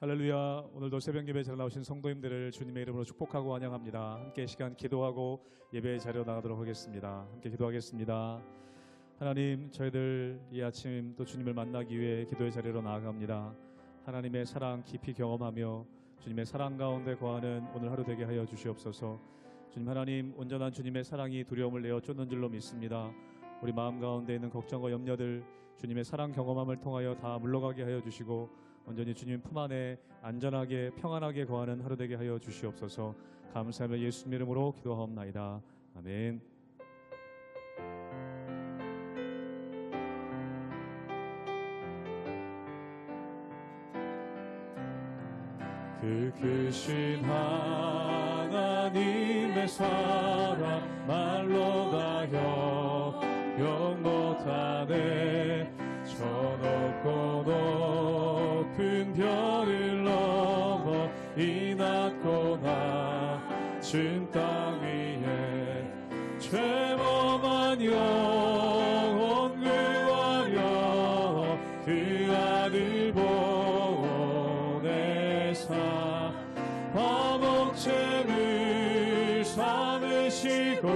할렐루야. 오늘도 새벽 예배 잘 나오신 성도님들을 주님의 이름으로 축복하고 환영합니다. 함께 시간 기도하고 예배 자리로 나가도록 하겠습니다. 함께 기도하겠습니다. 하나님, 저희들 이 아침 또 주님을 만나기 위해 기도의 자리로 나아갑니다. 하나님의 사랑 깊이 경험하며 주님의 사랑 가운데 거하는 오늘 하루 되게 하여 주시옵소서. 주님 하나님, 온전한 주님의 사랑이 두려움을 내어 쫓는 줄로 믿습니다. 우리 마음 가운데 있는 걱정과 염려들 주님의 사랑 경험함을 통하여 다 물러가게 하여 주시고 온전히 주님 품 안에 안전하게 평안하게 거하는 하루 되게 하여 주시옵소서. 감사하며 예수님 이름으로 기도하옵나이다. 아멘. 그 크신 하나님의 사랑 말로 다 영 못하네. 저 높고 높은 별을 넘어 이 낮고 낮은 땅 위에 죄범한 영혼 구하려 그 아들 보내사 화목제물 삼으시고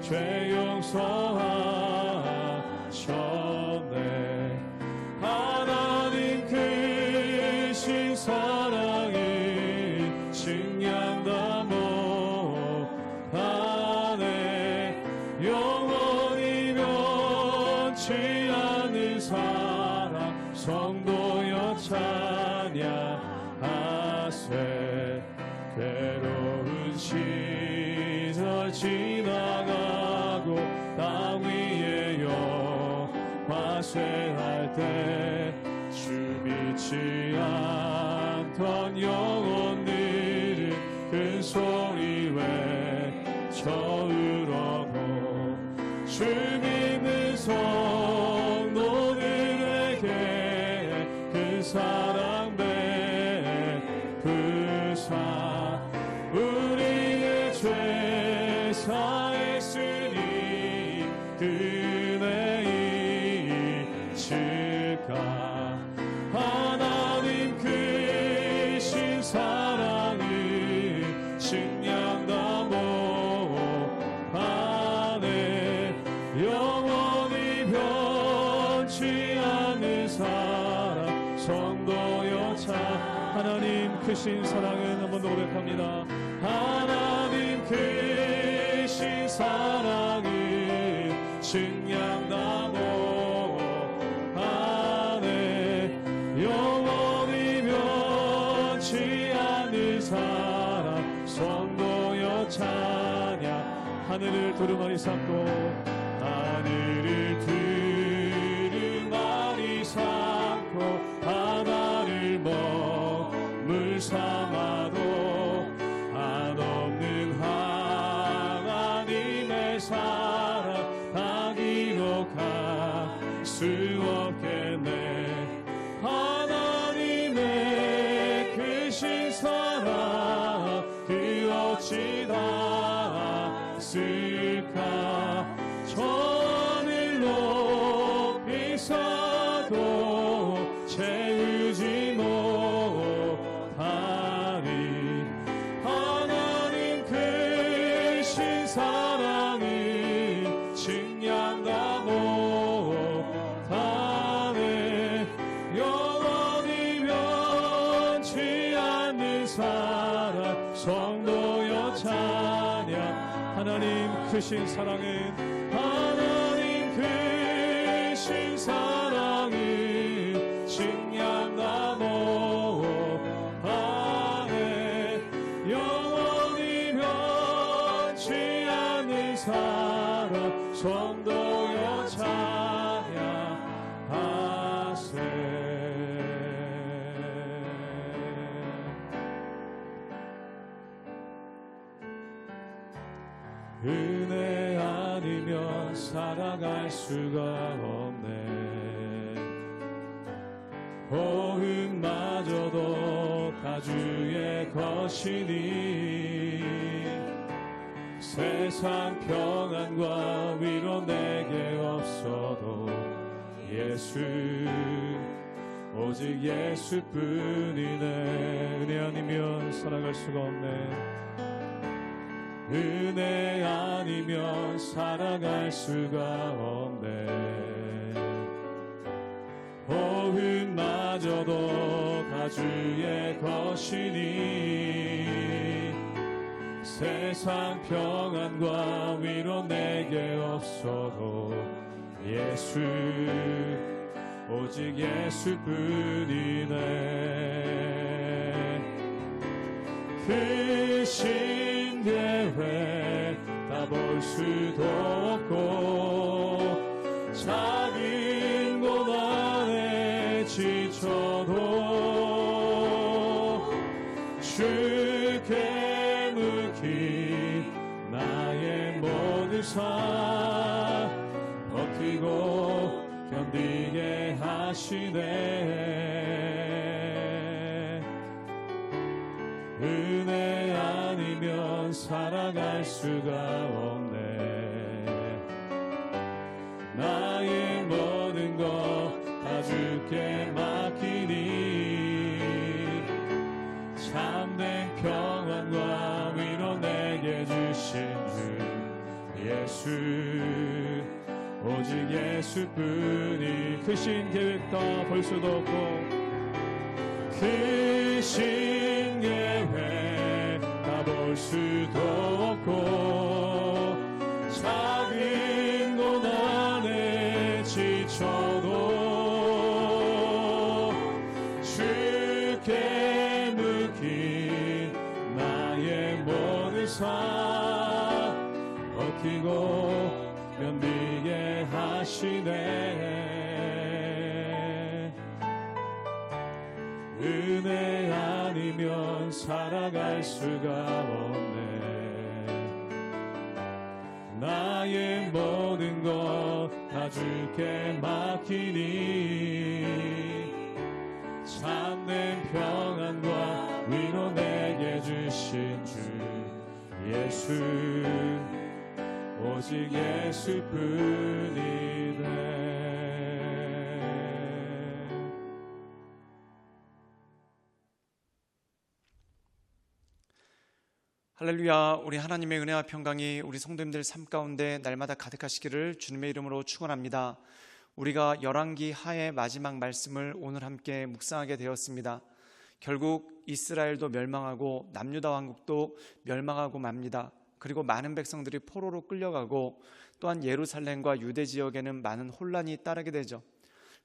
죄 용서하셨네. 하나님 크신 사랑이 증량다 못하네. 영원히 변치 않는 사랑 성도여 찬양하세. 괴로운 시절 지나가고 땅 위에 영화쇠할 때 주 믿지 않던 영혼들은 큰 소리 외쳐 울어도 주 믿는 성도들에게 그 사랑 베푸사 우리의 죄 사했으니 그네 잊을까. 하나님 크신 사랑을 증량다 못하네. 영원히 변치 않는 사랑 성도여 하나님 크신 사랑은 한 번 더 고백합니다. 하나님 크신 사랑은 증량다 못하네. 영원히 변치 않는 사랑 성도여 찬양. 하늘을 두루마리 삼고 하늘을 두루마리 삼고 바다를 물 삼아도 한없는 하나님의 사랑 다 기록할 수 없겠네. 하나님의 크신 사랑 그 어찌 닿았을까. 천을 높이 사도 채우지 못하리. 하나님 크신 사랑을 증량다 못하네. 영원히 변치 않는 사랑 성도여 찬양. 하나님 크신 사랑은 하나님 크신 사랑을 증량다 못하네. 영원히 변치 않는 사랑 성도여 찬양하세. 은혜 아니면 살아갈 수가 없네. 호흡마저도 다 주의 것이니 세상 평안과 위로 내게 없어도 예수 오직 예수뿐이네. 은혜 아니면 살아갈 수가 없네. 은혜 아니면 살아갈 수가 없네. 호흡마저도 다 주의 것이니 세상 평안과 위로 내게 없어도 예수 오직 예수뿐이네. 크신 계획 다 볼 수도 없고 작은 고난에 지쳐도 주께 묻기 나의 모든 삶 버티고 견디게 하시네. 은혜 아니면 살아갈 수가 없네. 나의 모든 것 다 주께 맡기니 참된 평안과 위로 내게 주신 주 예수 오직 예수뿐이. 크신 계획 다 볼 수도 없고 크신 계획 다 볼 수도 없고 작은 고난에 지쳐도 주께 묻기 나의 모든 삶 버티고 견디게 하시네. 은혜 아니면 살아갈 수가 없네. 나의 모든 것 다 주께 맡기니 참된 평안과 위로 내게 주신 주 예수 오직 예수뿐이네. 할렐루야. 우리 하나님의 은혜와 평강이 우리 성도님들 삶 가운데 날마다 가득하시기를 주님의 이름으로 축원합니다. 우리가 열왕기 하의 마지막 말씀을 오늘 함께 묵상하게 되었습니다. 결국 이스라엘도 멸망하고 남유다 왕국도 멸망하고 맙니다. 그리고 많은 백성들이 포로로 끌려가고 또한 예루살렘과 유대 지역에는 많은 혼란이 따르게 되죠.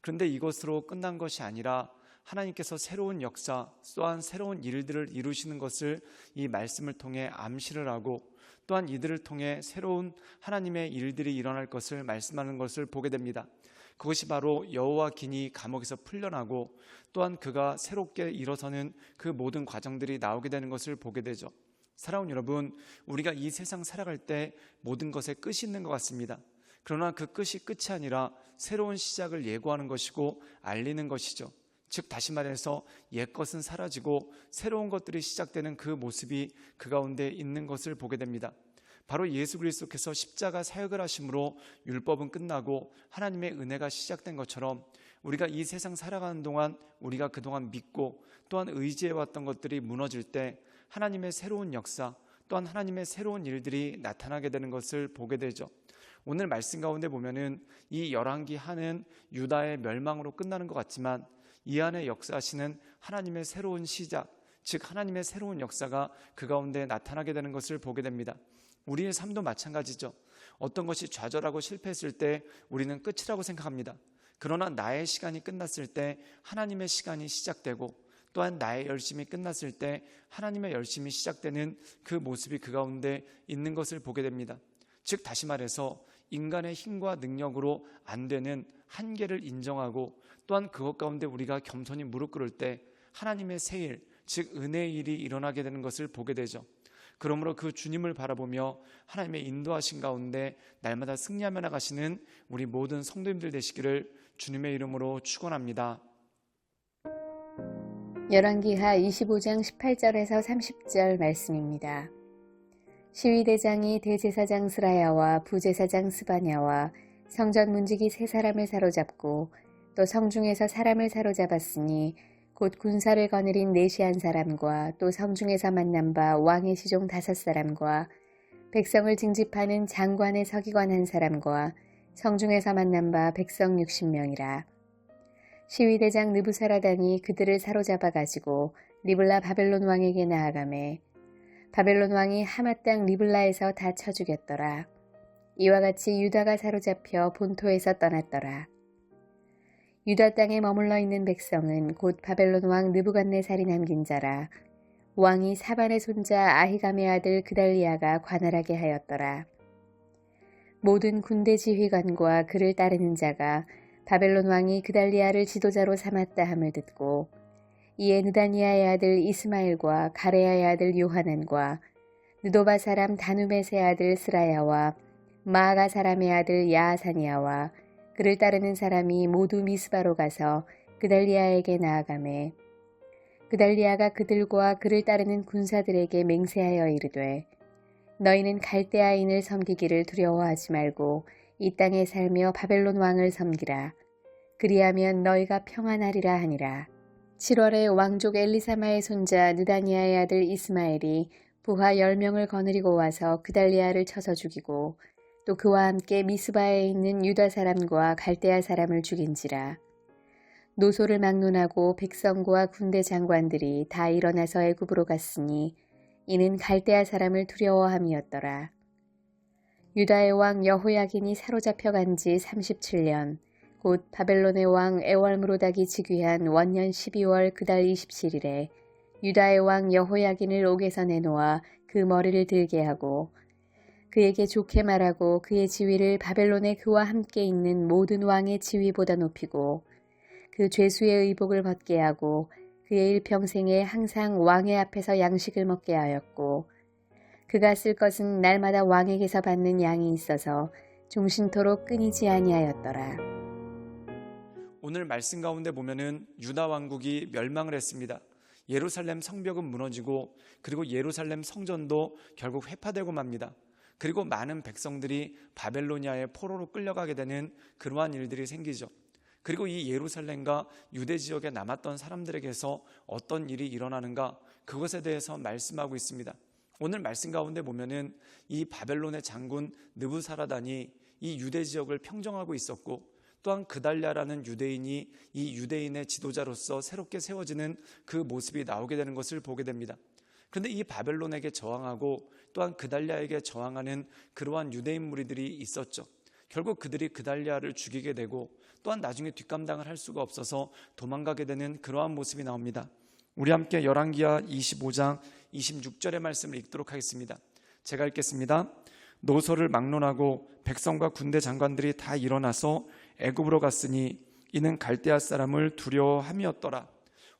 그런데 이것으로 끝난 것이 아니라 하나님께서 새로운 역사 또한 새로운 일들을 이루시는 것을 이 말씀을 통해 암시를 하고 또한 이들을 통해 새로운 하나님의 일들이 일어날 것을 말씀하는 것을 보게 됩니다. 그것이 바로 여호와긴이 감옥에서 풀려나고 또한 그가 새롭게 일어서는 그 모든 과정들이 나오게 되는 것을 보게 되죠. 사랑하는 여러분, 우리가 이 세상 살아갈 때 모든 것에 끝이 있는 것 같습니다. 그러나 그 끝이 끝이 아니라 새로운 시작을 예고하는 것이고 알리는 것이죠. 즉 다시 말해서 옛것은 사라지고 새로운 것들이 시작되는 그 모습이 그 가운데 있는 것을 보게 됩니다. 바로 예수 그리스도께서 십자가 사역을 하심으로 율법은 끝나고 하나님의 은혜가 시작된 것처럼 우리가 이 세상 살아가는 동안 우리가 그동안 믿고 또한 의지해왔던 것들이 무너질 때 하나님의 새로운 역사 또한 하나님의 새로운 일들이 나타나게 되는 것을 보게 되죠. 오늘 말씀 가운데 보면은 이 열왕기 하는 유다의 멸망으로 끝나는 것 같지만 이 안에 역사하시는 하나님의 새로운 시작, 즉 하나님의 새로운 역사가 그 가운데 나타나게 되는 것을 보게 됩니다. 우리의 삶도 마찬가지죠. 어떤 것이 좌절하고 실패했을 때 우리는 끝이라고 생각합니다. 그러나 나의 시간이 끝났을 때 하나님의 시간이 시작되고 또한 나의 열심이 끝났을 때 하나님의 열심이 시작되는 그 모습이 그 가운데 있는 것을 보게 됩니다. 즉 다시 말해서 인간의 힘과 능력으로 안 되는 한계를 인정하고 또한 그것 가운데 우리가 겸손히 무릎 꿇을 때 하나님의 새일, 즉 은혜의 일이 일어나게 되는 것을 보게 되죠. 그러므로 그 주님을 바라보며 하나님의 인도하신 가운데 날마다 승리하며 나가시는 우리 모든 성도님들 되시기를 주님의 이름으로 축원합니다. 열왕기하 25장 18절에서 30절 말씀입니다. 시위대장이 대제사장 스라야와 부제사장 스바냐와 성전 문지기 세 사람을 사로잡고 또 성중에서 사람을 사로잡았으니 곧 군사를 거느린 네시안 사람과 또 성중에서 만난 바 왕의 시종 5사람과 백성을 징집하는 장관의 서기관 1사람과 성중에서 만난 바 백성 60명이라. 시위대장 느부사라단이 그들을 사로잡아 가지고 리블라 바벨론 왕에게 나아가매 바벨론 왕이 하마 땅 리블라에서 다 쳐 죽였더라. 이와 같이 유다가 사로잡혀 본토에서 떠났더라. 유다 땅에 머물러 있는 백성은 곧 바벨론 왕 느부갓네살이 남긴 자라. 왕이 사반의 손자 아히감의 아들 그달리아가 관할하게 하였더라. 모든 군대 지휘관과 그를 따르는 자가 바벨론 왕이 그달리아를 지도자로 삼았다 함을 듣고 이에 느다니아의 아들 이스마엘과 가레야의 아들 요하난과 느도바 사람 다누메스의 아들 스라야와 마아가 사람의 아들 야하사니아와 그를 따르는 사람이 모두 미스바로 가서 그달리아에게 나아가매 그달리아가 그들과 그를 따르는 군사들에게 맹세하여 이르되 너희는 갈대아인을 섬기기를 두려워하지 말고 이 땅에 살며 바벨론 왕을 섬기라. 그리하면 너희가 평안하리라 하니라. 7월에 왕족 엘리사마의 손자 느다니아의 아들 이스마엘이 부하 10명을 거느리고 와서 그달리아를 쳐서 죽이고 또 그와 함께 미스바에 있는 유다 사람과 갈대아 사람을 죽인지라. 노소를 막론하고 백성과 군대 장관들이 다 일어나서 애굽으로 갔으니 이는 갈대아 사람을 두려워함이었더라. 유다의 왕 여호야긴이 사로잡혀 간 지 37년 곧 바벨론의 왕 에월므로닥이 즉위한 원년 12월 그달 27일에 유다의 왕 여호야긴을 옥에서 내놓아 그 머리를 들게 하고 그에게 좋게 말하고 그의 지위를 바벨론에 그와 함께 있는 모든 왕의 지위보다 높이고 그 죄수의 의복을 벗게 하고 그의 일평생에 항상 왕의 앞에서 양식을 먹게 하였고 그가 쓸 것은 날마다 왕에게서 받는 양이 있어서 종신토록 끊이지 아니하였더라. 오늘 말씀 가운데 보면은 유다 왕국이 멸망을 했습니다. 예루살렘 성벽은 무너지고 그리고 예루살렘 성전도 결국 회파되고 맙니다. 그리고 많은 백성들이 바벨로니아의 포로로 끌려가게 되는 그러한 일들이 생기죠. 그리고 이 예루살렘과 유대 지역에 남았던 사람들에게서 어떤 일이 일어나는가 그것에 대해서 말씀하고 있습니다. 오늘 말씀 가운데 보면은 이 바벨론의 장군 느부사라단이 이 유대 지역을 평정하고 있었고 또한 그달랴라는 유대인이 이 유대인의 지도자로서 새롭게 세워지는 그 모습이 나오게 되는 것을 보게 됩니다. 그런데 이 바벨론에게 저항하고 또한 그달랴에게 저항하는 그러한 유대인 무리들이 있었죠. 결국 그들이 그달랴를 죽이게 되고 또한 나중에 뒷감당을 할 수가 없어서 도망가게 되는 그러한 모습이 나옵니다. 우리 함께 열왕기하 25장 26절의 말씀을 읽도록 하겠습니다. 제가 읽겠습니다. 노소를 막론하고 백성과 군대 장관들이 다 일어나서 애굽으로 갔으니 이는 갈대아 사람을 두려워함이었더라.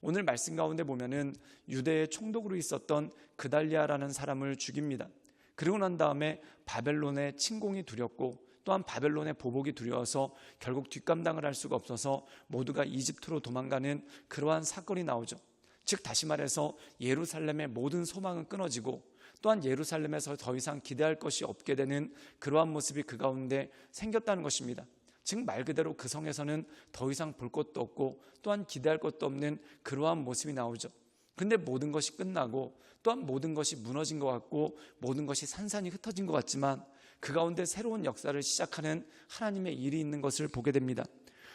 오늘 말씀 가운데 보면은 유대의 총독으로 있었던 그달리아라는 사람을 죽입니다. 그리고 난 다음에 바벨론의 침공이 두렵고 또한 바벨론의 보복이 두려워서 결국 뒷감당을 할 수가 없어서 모두가 이집트로 도망가는 그러한 사건이 나오죠. 즉 다시 말해서 예루살렘의 모든 소망은 끊어지고 또한 예루살렘에서 더 이상 기대할 것이 없게 되는 그러한 모습이 그 가운데 생겼다는 것입니다. 즉 말 그대로 그 성에서는 더 이상 볼 것도 없고 또한 기대할 것도 없는 그러한 모습이 나오죠. 근데 모든 것이 끝나고 또한 모든 것이 무너진 것 같고 모든 것이 산산이 흩어진 것 같지만 그 가운데 새로운 역사를 시작하는 하나님의 일이 있는 것을 보게 됩니다.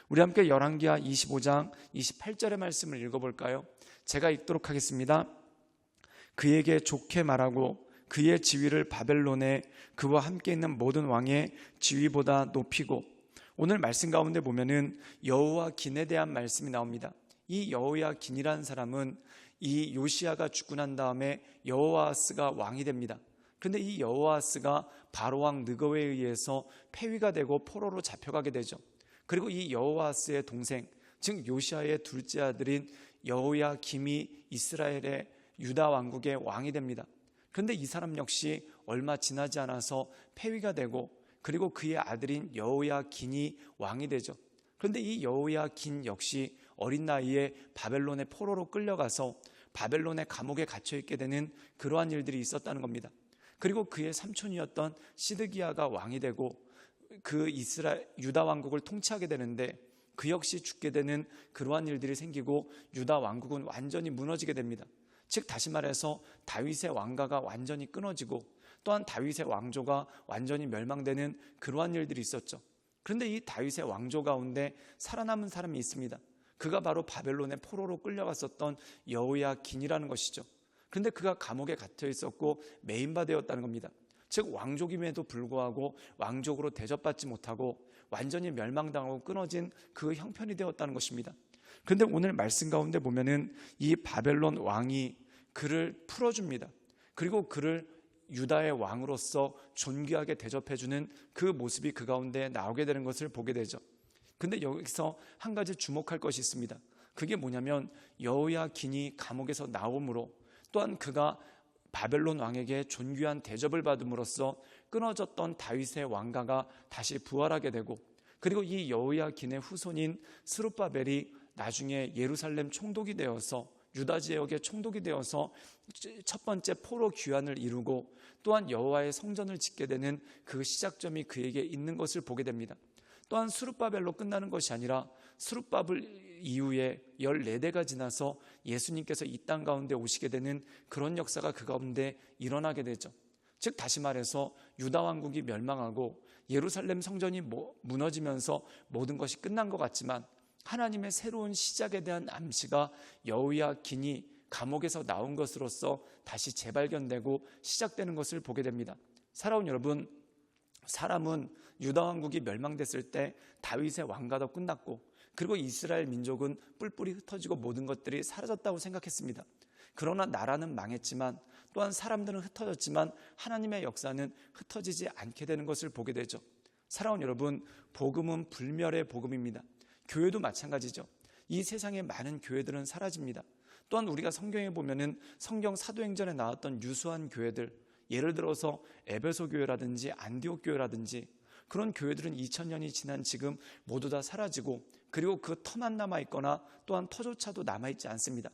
우리 함께 열왕기하 25장 28절의 말씀을 읽어볼까요? 제가 읽도록 하겠습니다. 그에게 좋게 말하고 그의 지위를 바벨론에 그와 함께 있는 모든 왕의 지위보다 높이고. 오늘 말씀 가운데 보면은 여호야긴에 대한 말씀이 나옵니다. 이 여호야긴이라는 사람은 이 요시야가 죽고 난 다음에 여호아하스가 왕이 됩니다. 그런데 이 여호아하스가 바로 왕 느거에 의해서 폐위가 되고 포로로 잡혀가게 되죠. 그리고 이 여호아하스의 동생, 즉 요시야의 둘째 아들인 여호야김이 이스라엘의 유다 왕국의 왕이 됩니다. 그런데 이 사람 역시 얼마 지나지 않아서 폐위가 되고 그리고 그의 아들인 여호야긴이 왕이 되죠. 그런데 이 여호야긴 역시 어린 나이에 바벨론의 포로로 끌려가서 바벨론의 감옥에 갇혀있게 되는 그러한 일들이 있었다는 겁니다. 그리고 그의 삼촌이었던 시드기야가 왕이 되고 그 유다 왕국을 통치하게 되는데 그 역시 죽게 되는 그러한 일들이 생기고 유다 왕국은 완전히 무너지게 됩니다. 즉 다시 말해서 다윗의 왕가가 완전히 끊어지고 또한 다윗의 왕조가 완전히 멸망되는 그러한 일들이 있었죠. 그런데 이 다윗의 왕조 가운데 살아남은 사람이 있습니다. 그가 바로 바벨론의 포로로 끌려갔었던 여호야긴이라는 것이죠. 그런데 그가 감옥에 갇혀 있었고 매인바되었다는 겁니다. 즉 왕족임에도 불구하고 왕족으로 대접받지 못하고 완전히 멸망당하고 끊어진 그 형편이 되었다는 것입니다. 그런데 오늘 말씀 가운데 보면은 이 바벨론 왕이 그를 풀어줍니다. 그리고 그를 유다의 왕으로서 존귀하게 대접해주는 그 모습이 그 가운데 나오게 되는 것을 보게 되죠. 근데 여기서 한 가지 주목할 것이 있습니다. 그게 뭐냐면 여호야긴이 감옥에서 나옴으로 또한 그가 바벨론 왕에게 존귀한 대접을 받음으로써 끊어졌던 다윗의 왕가가 다시 부활하게 되고, 그리고 이 여호야긴의 후손인 스룹바벨이 나중에 예루살렘 총독이 되어서 유다 지역의 총독이 되어서 첫 번째 포로 귀환을 이루고 또한 여호와의 성전을 짓게 되는 그 시작점이 그에게 있는 것을 보게 됩니다. 또한 스룹바벨로 끝나는 것이 아니라 스룹바벨 이후에 14대가 지나서 예수님께서 이 땅 가운데 오시게 되는 그런 역사가 그 가운데 일어나게 되죠. 즉 다시 말해서 유다 왕국이 멸망하고 예루살렘 성전이 무너지면서 모든 것이 끝난 것 같지만 하나님의 새로운 시작에 대한 암시가 여호야긴이 감옥에서 나온 것으로서 다시 재발견되고 시작되는 것을 보게 됩니다. 사랑하는 여러분, 사람은 유다 왕국이 멸망됐을 때 다윗의 왕가도 끝났고 그리고 이스라엘 민족은 뿔뿔이 흩어지고 모든 것들이 사라졌다고 생각했습니다. 그러나 나라는 망했지만 또한 사람들은 흩어졌지만 하나님의 역사는 흩어지지 않게 되는 것을 보게 되죠. 사랑하는 여러분, 복음은 불멸의 복음입니다. 교회도 마찬가지죠. 이 세상의 많은 교회들은 사라집니다. 또한 우리가 성경에 보면은 성경 사도행전에 나왔던 유수한 교회들, 예를 들어서 에베소 교회라든지 안디옥 교회라든지 그런 교회들은 2000년이 지난 지금 모두 다 사라지고 그리고 그 터만 남아있거나 또한 터조차도 남아있지 않습니다.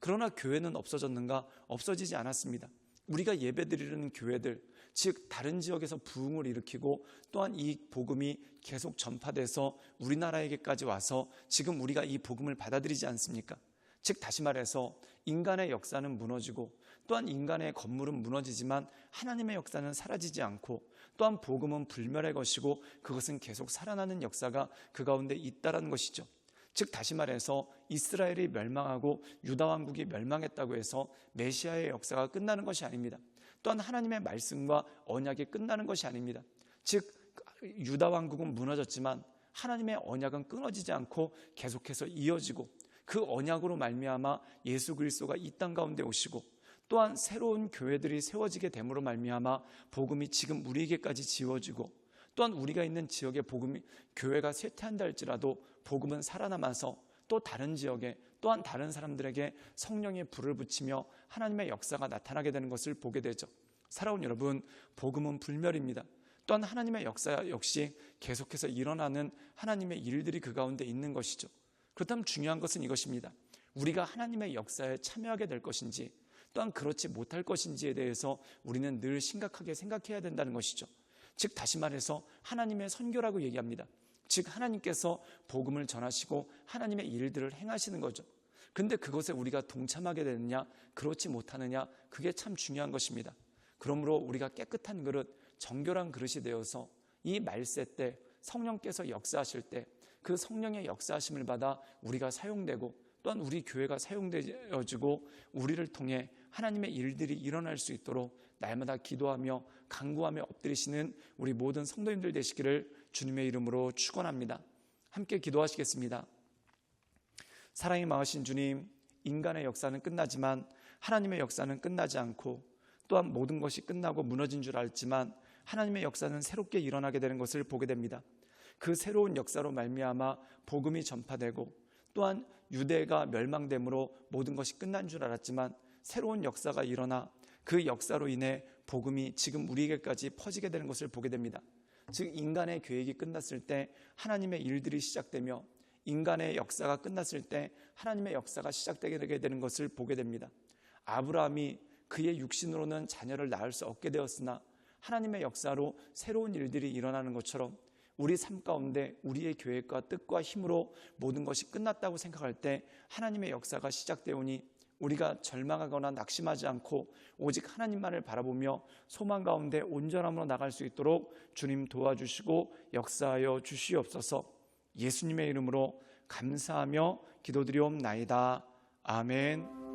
그러나 교회는 없어졌는가? 없어지지 않았습니다. 우리가 예배드리는 교회들, 즉 다른 지역에서 부흥을 일으키고 또한 이 복음이 계속 전파돼서 우리나라에게까지 와서 지금 우리가 이 복음을 받아들이지 않습니까? 즉 다시 말해서 인간의 역사는 무너지고 또한 인간의 건물은 무너지지만 하나님의 역사는 사라지지 않고 또한 복음은 불멸의 것이고 그것은 계속 살아나는 역사가 그 가운데 있다는 것이죠. 즉 다시 말해서 이스라엘이 멸망하고 유다 왕국이 멸망했다고 해서 메시아의 역사가 끝나는 것이 아닙니다. 또한 하나님의 말씀과 언약이 끝나는 것이 아닙니다. 즉 유다 왕국은 무너졌지만 하나님의 언약은 끊어지지 않고 계속해서 이어지고 그 언약으로 말미암아 예수 그리스도가 이 땅 가운데 오시고 또한 새로운 교회들이 세워지게 됨으로 말미암아 복음이 지금 우리에게까지 지워지고 또한 우리가 있는 지역에 복음이 교회가 쇠퇴한다 할지라도 복음은 살아남아서 또 다른 지역에 또한 다른 사람들에게 성령의 불을 붙이며 하나님의 역사가 나타나게 되는 것을 보게 되죠. 사랑하는 여러분, 복음은 불멸입니다. 또한 하나님의 역사 역시 계속해서 일어나는 하나님의 일들이 그 가운데 있는 것이죠. 그렇다면 중요한 것은 이것입니다. 우리가 하나님의 역사에 참여하게 될 것인지 또한 그렇지 못할 것인지에 대해서 우리는 늘 심각하게 생각해야 된다는 것이죠. 즉 다시 말해서 하나님의 선교라고 얘기합니다. 즉 하나님께서 복음을 전하시고 하나님의 일들을 행하시는 거죠. 그런데 그것에 우리가 동참하게 되느냐 그렇지 못하느냐 그게 참 중요한 것입니다. 그러므로 우리가 깨끗한 그릇, 정결한 그릇이 되어서 이 말세 때 성령께서 역사하실 때 그 성령의 역사하심을 받아 우리가 사용되고 또한 우리 교회가 사용되어지고 우리를 통해 하나님의 일들이 일어날 수 있도록 날마다 기도하며 간구하며 엎드리시는 우리 모든 성도님들 되시기를 주님의 이름으로 축원합니다. 함께 기도하시겠습니다. 사랑이 많으신 주님, 인간의 역사는 끝나지만 하나님의 역사는 끝나지 않고 또한 모든 것이 끝나고 무너진 줄 알지만 하나님의 역사는 새롭게 일어나게 되는 것을 보게 됩니다. 그 새로운 역사로 말미암아 복음이 전파되고 또한 유대가 멸망됨으로 모든 것이 끝난 줄 알았지만 새로운 역사가 일어나 그 역사로 인해 복음이 지금 우리에게까지 퍼지게 되는 것을 보게 됩니다. 즉 인간의 계획이 끝났을 때 하나님의 일들이 시작되며 인간의 역사가 끝났을 때 하나님의 역사가 시작되게 되는 것을 보게 됩니다. 아브라함이 그의 육신으로는 자녀를 낳을 수 없게 되었으나 하나님의 역사로 새로운 일들이 일어나는 것처럼 우리 삶 가운데 우리의 계획과 뜻과 힘으로 모든 것이 끝났다고 생각할 때 하나님의 역사가 시작되오니 우리가 절망하거나 낙심하지 않고 오직 하나님만을 바라보며 소망 가운데 온전함으로 나갈 수 있도록 주님 도와주시고 역사하여 주시옵소서. 예수님의 이름으로 감사하며 기도드리옵나이다. 아멘.